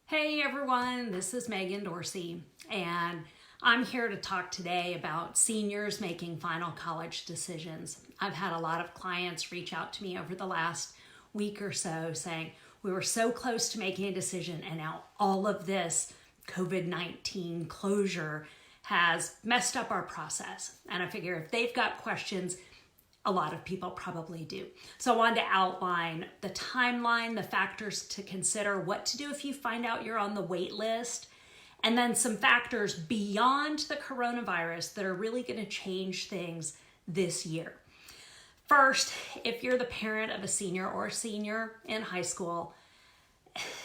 Hey everyone, this is Megan Dorsey, and I'm here to talk today about seniors making final college decisions. I've had a lot of clients reach out to me over the last week or so saying, we were so close to making a decision and now all of this COVID-19 closure has messed up our process. And I figure if they've got questions, a lot of people probably do. So I wanted to outline the timeline, the factors to consider, what to do if you find out you're on the wait list, and then some factors beyond the coronavirus that are really going to change things this year. First, if you're the parent of a senior or a senior in high school,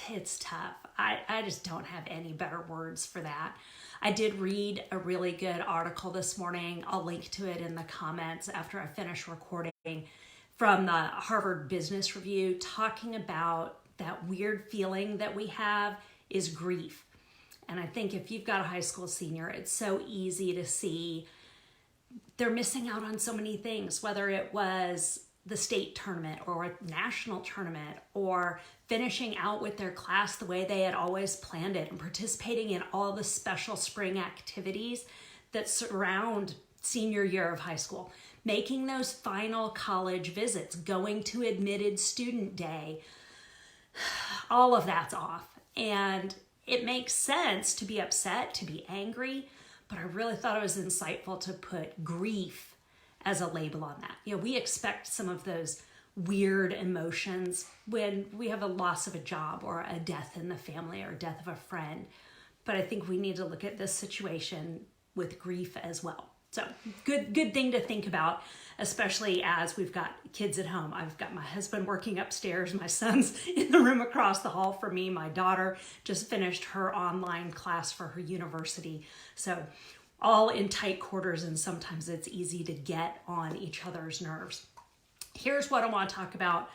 it's tough. I just don't have any better words for that. I did read a really good article this morning. I'll link to it in the comments after I finish recording, from the Harvard Business Review, talking about that weird feeling that we have is grief. And I think if you've got a high school senior, it's so easy to see they're missing out on so many things, whether it was the state tournament or a national tournament or finishing out with their class the way they had always planned it and participating in all the special spring activities that surround senior year of high school, making those final college visits, going to admitted student day. All of that's off. And it makes sense to be upset, to be angry, but I really thought it was insightful to put grief as a label on that. You know, we expect some of those weird emotions when we have a loss of a job or a death in the family or death of a friend. But I think we need to look at this situation with grief as well. So good thing to think about, especially as we've got kids at home. I've got my husband working upstairs. My son's in the room across the hall from me. My daughter just finished her online class for her university. So all in tight quarters, and sometimes it's easy to get on each other's nerves. Here's what I want to talk about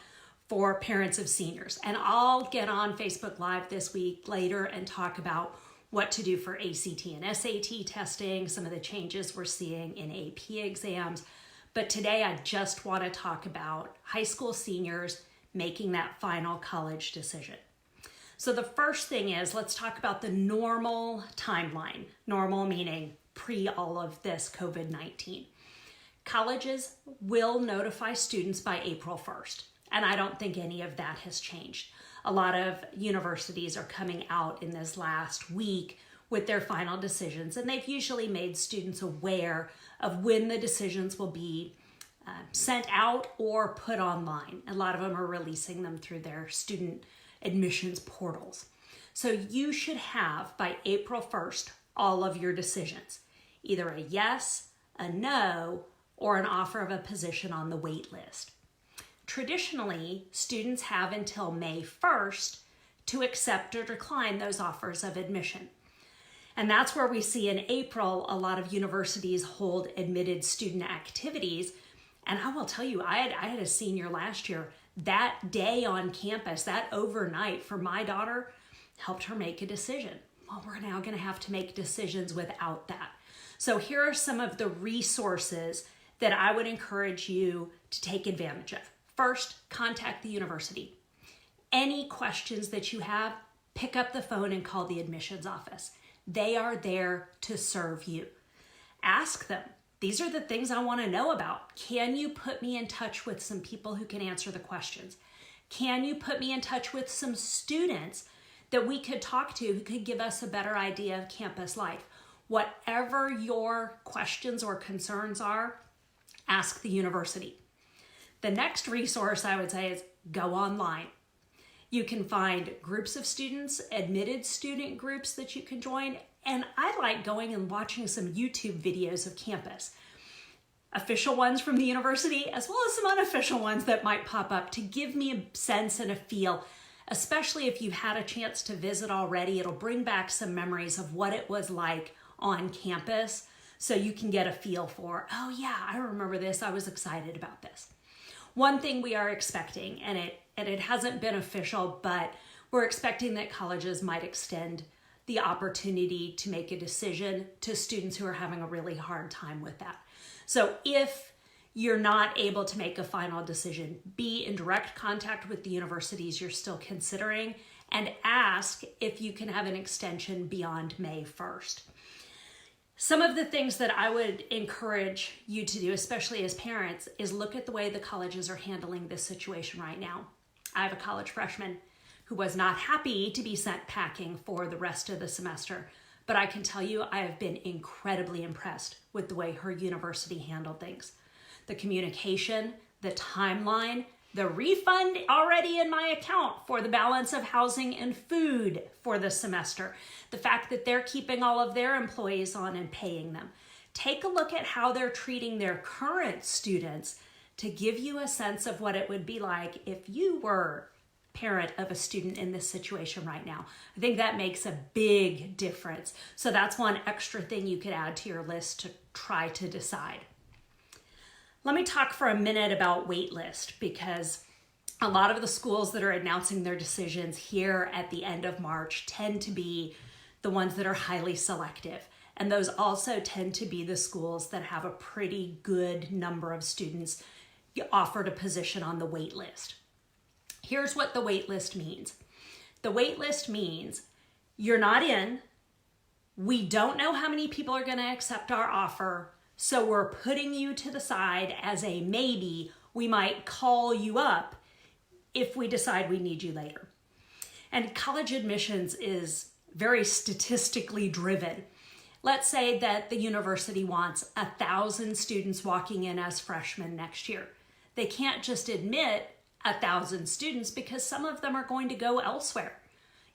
for parents of seniors. And I'll get on Facebook Live this week later and talk about what to do for ACT and SAT testing, some of the changes we're seeing in AP exams. But today I just want to talk about high school seniors making that final college decision. So the first thing is, let's talk about the normal timeline. Normal meaning pre all of this COVID-19. Colleges will notify students by April 1st, and I don't think any of that has changed. A lot of universities are coming out in this last week with their final decisions, and they've usually made students aware of when the decisions will be sent out or put online. A lot of them are releasing them through their student admissions portals. So you should have, by April 1st, all of your decisions, either a yes, a no, or an offer of a position on the wait list. Traditionally, students have until May 1st to accept or decline those offers of admission. And that's where we see in April, a lot of universities hold admitted student activities. And I will tell you, I had a senior last year, that day on campus, that overnight for my daughter, helped her make a decision. Well, we're now going to have to make decisions without that. So here are some of the resources that I would encourage you to take advantage of. First, contact the university. Any questions that you have, pick up the phone and call the admissions office. They are there to serve you. Ask them, these are the things I want to know about. Can you put me in touch with some people who can answer the questions? Can you put me in touch with some students that we could talk to who could give us a better idea of campus life? Whatever your questions or concerns are, ask the university. The next resource I would say is go online. You can find groups of students, admitted student groups that you can join, and I like going and watching some YouTube videos of campus. Official ones from the university, as well as some unofficial ones that might pop up to give me a sense and a feel, especially if you've had a chance to visit already. It'll bring back some memories of what it was like on campus, so you can get a feel for, oh yeah, I remember this, I was excited about this. One thing we are expecting, and it hasn't been official, but we're expecting that colleges might extend the opportunity to make a decision to students who are having a really hard time with that. So if you're not able to make a final decision, be in direct contact with the universities you're still considering and ask if you can have an extension beyond May 1st. Some of the things that I would encourage you to do, especially as parents, is look at the way the colleges are handling this situation right now. I have a college freshman who was not happy to be sent packing for the rest of the semester, but I can tell you I have been incredibly impressed with the way her university handled things. The communication, the timeline, the refund already in my account for the balance of housing and food for the semester, the fact that they're keeping all of their employees on and paying them. Take a look at how they're treating their current students to give you a sense of what it would be like if you were parent of a student in this situation right now. I think that makes a big difference. So that's one extra thing you could add to your list to try to decide. Let me talk for a minute about Waitlist, because a lot of the schools that are announcing their decisions here at the end of March tend to be the ones that are highly selective. And those also tend to be the schools that have a pretty good number of students offered a position on the wait list. Here's what the wait list means. The wait list means you're not in. We don't know how many people are going to accept our offer, so we're putting you to the side as a maybe. We might call you up if we decide we need you later. And college admissions is very statistically driven. Let's say that the university wants 1,000 students walking in as freshmen next year. They can't just admit 1,000 students because some of them are going to go elsewhere.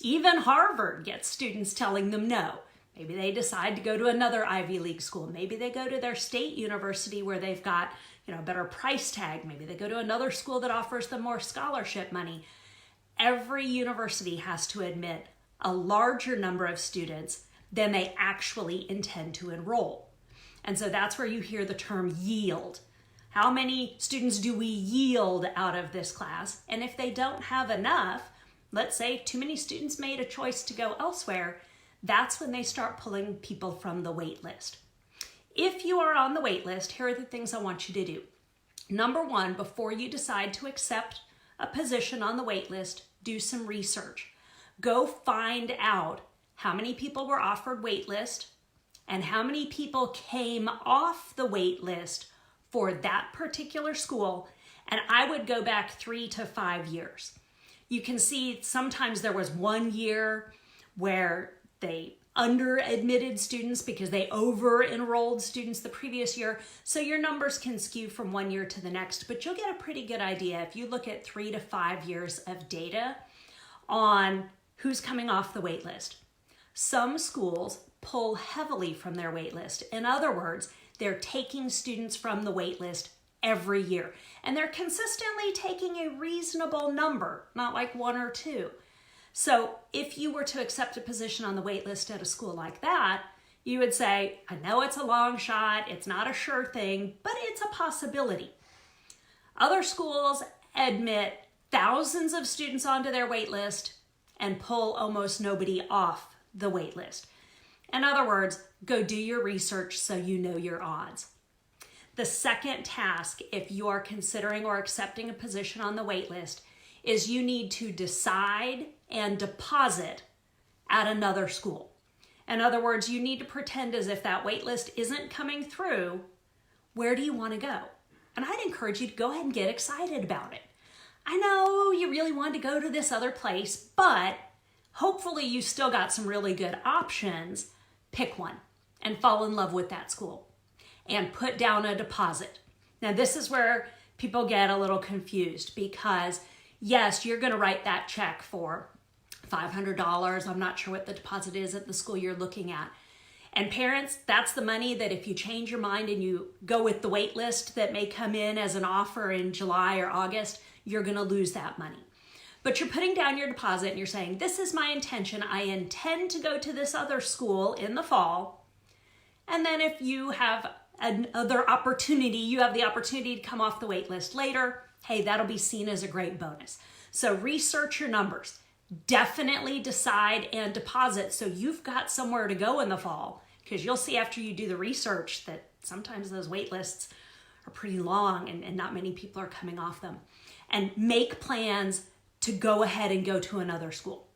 Even Harvard gets students telling them no. Maybe they decide to go to another Ivy League school. Maybe they go to their state university where they've got, a better price tag. Maybe they go to another school that offers them more scholarship money. Every university has to admit a larger number of students than they actually intend to enroll. And so that's where you hear the term yield. How many students do we yield out of this class? And if they don't have enough, let's say too many students made a choice to go elsewhere, that's when they start pulling people from the wait list. If you are on the wait list, here are the things I want you to do. Number one, before you decide to accept a position on the wait list, do some research. Go find out how many people were offered wait list and how many people came off the wait list for that particular school, and I would go back 3 to 5 years. You can see sometimes there was 1 year where they under-admitted students because they over-enrolled students the previous year, so your numbers can skew from 1 year to the next, but you'll get a pretty good idea if you look at 3 to 5 years of data on who's coming off the wait list. Some schools pull heavily from their wait list. In other words, they're taking students from the wait list every year. And they're consistently taking a reasonable number, not like 1 or 2. So if you were to accept a position on the wait list at a school like that, you would say, I know it's a long shot, it's not a sure thing, but it's a possibility. Other schools admit thousands of students onto their wait list and pull almost nobody off the wait list. In other words, go do your research so you know your odds. The second task, if you are considering or accepting a position on the wait list, is you need to decide and deposit at another school. In other words, you need to pretend as if that wait list isn't coming through. Where do you want to go? And I'd encourage you to go ahead and get excited about it. I know you really want to go to this other place, but hopefully you still got some really good options. Pick one and fall in love with that school and put down a deposit. Now, this is where people get a little confused because, yes, you're going to write that check for $500. I'm not sure what the deposit is at the school you're looking at. And parents, that's the money that if you change your mind and you go with the wait list that may come in as an offer in July or August, you're going to lose that money. But you're putting down your deposit and you're saying, this is my intention. I intend to go to this other school in the fall. And then if you have another opportunity, you have the opportunity to come off the wait list later, hey, that'll be seen as a great bonus. So research your numbers. Definitely decide and deposit so you've got somewhere to go in the fall, because you'll see after you do the research that sometimes those wait lists are pretty long and not many people are coming off them. And make plans to go ahead and go to another school.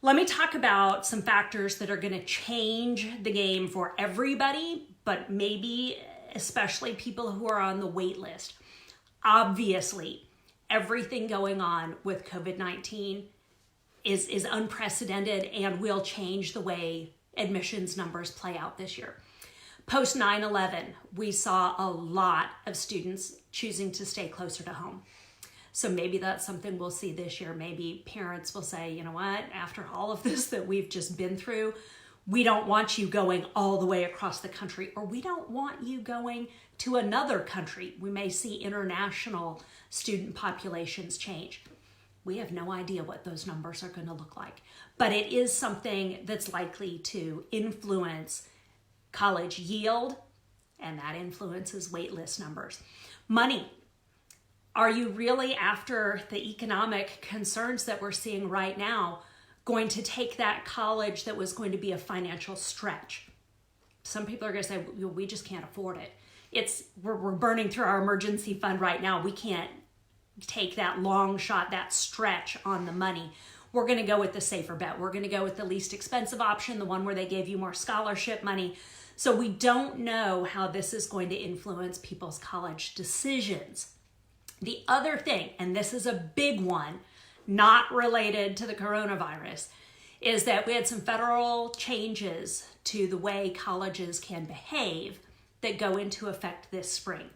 Let me talk about some factors that are going to change the game for everybody, but maybe especially people who are on the wait list. Obviously, everything going on with COVID-19 is unprecedented and will change the way admissions numbers play out this year. Post 9/11, we saw a lot of students choosing to stay closer to home. So maybe that's something we'll see this year. Maybe parents will say, you know what, after all of this that we've just been through, we don't want you going all the way across the country, or we don't want you going to another country. We may see international student populations change. We have no idea what those numbers are going to look like, but it is something that's likely to influence college yield, and that influences waitlist numbers. Money. Are you really, after the economic concerns that we're seeing right now, going to take that college that was going to be a financial stretch? Some people are going to say, we just can't afford it. We're burning through our emergency fund right now. We can't take that long shot, that stretch on the money. We're going to go with the safer bet. We're going to go with the least expensive option, the one where they gave you more scholarship money. So we don't know how this is going to influence people's college decisions. The other thing, and this is a big one, not related to the coronavirus, is that we had some federal changes to the way colleges can behave that go into effect this spring.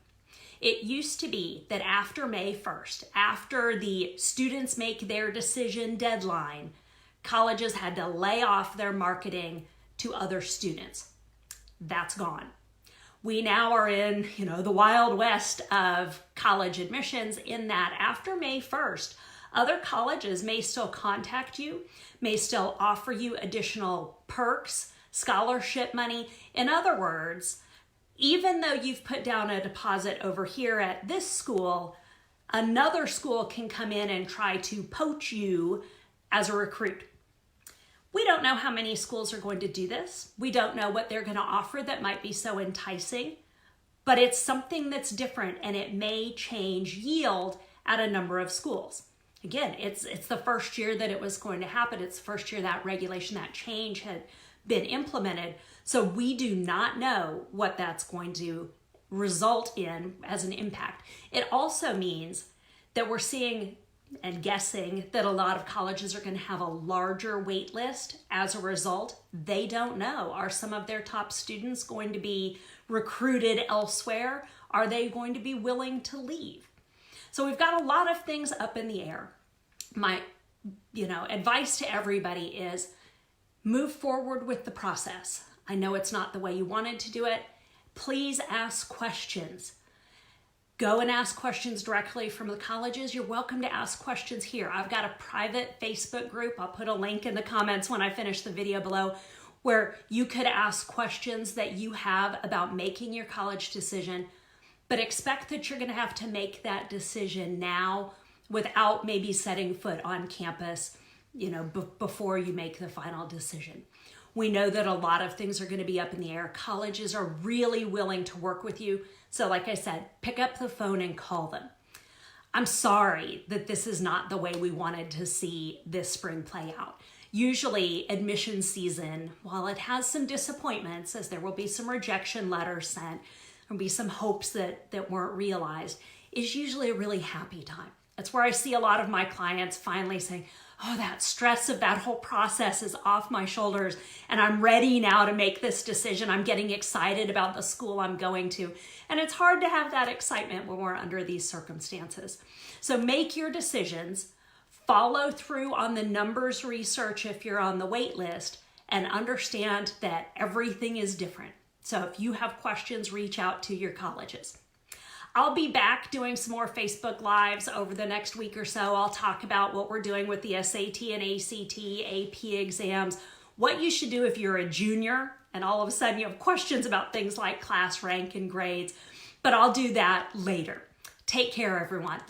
It used to be that after May 1st, after the students make their decision deadline, colleges had to lay off their marketing to other students. That's gone. We now are in, the Wild West of college admissions, in that after May 1st, other colleges may still contact you, may still offer you additional perks, scholarship money. In other words, even though you've put down a deposit over here at this school, another school can come in and try to poach you as a recruit. We don't know how many schools are going to do this. We don't know what they're going to offer that might be so enticing, but it's something that's different, and it may change yield at a number of schools. Again, it's the first year that it was going to happen. It's the first year that regulation, that change had been implemented. So we do not know what that's going to result in as an impact. It also means that we're seeing and guessing that a lot of colleges are going to have a larger wait list as a result. They don't know. Are some of their top students going to be recruited elsewhere? Are they going to be willing to leave? So we've got a lot of things up in the air. My, advice to everybody is move forward with the process. I know it's not the way you wanted to do it. Please ask questions. Go and ask questions directly from the colleges. You're welcome to ask questions here. I've got a private Facebook group. I'll put a link in the comments when I finish the video below, where you could ask questions that you have about making your college decision, but expect that you're going to have to make that decision now without maybe setting foot on campus, before you make the final decision. We know that a lot of things are going to be up in the air. Colleges are really willing to work with you. So like I said, pick up the phone and call them. I'm sorry that this is not the way we wanted to see this spring play out. Usually admission season, while it has some disappointments, as there will be some rejection letters sent, there'll be some hopes that weren't realized, is usually a really happy time. That's where I see a lot of my clients finally saying, oh, that stress of that whole process is off my shoulders, and I'm ready now to make this decision. I'm getting excited about the school I'm going to. And it's hard to have that excitement when we're under these circumstances. So make your decisions, follow through on the numbers research if you're on the wait list, and understand that everything is different. So if you have questions, reach out to your colleges. I'll be back doing some more Facebook Lives over the next week or so. I'll talk about what we're doing with the SAT and ACT, AP exams, what you should do if you're a junior and all of a sudden you have questions about things like class rank and grades. But I'll do that later. Take care, everyone.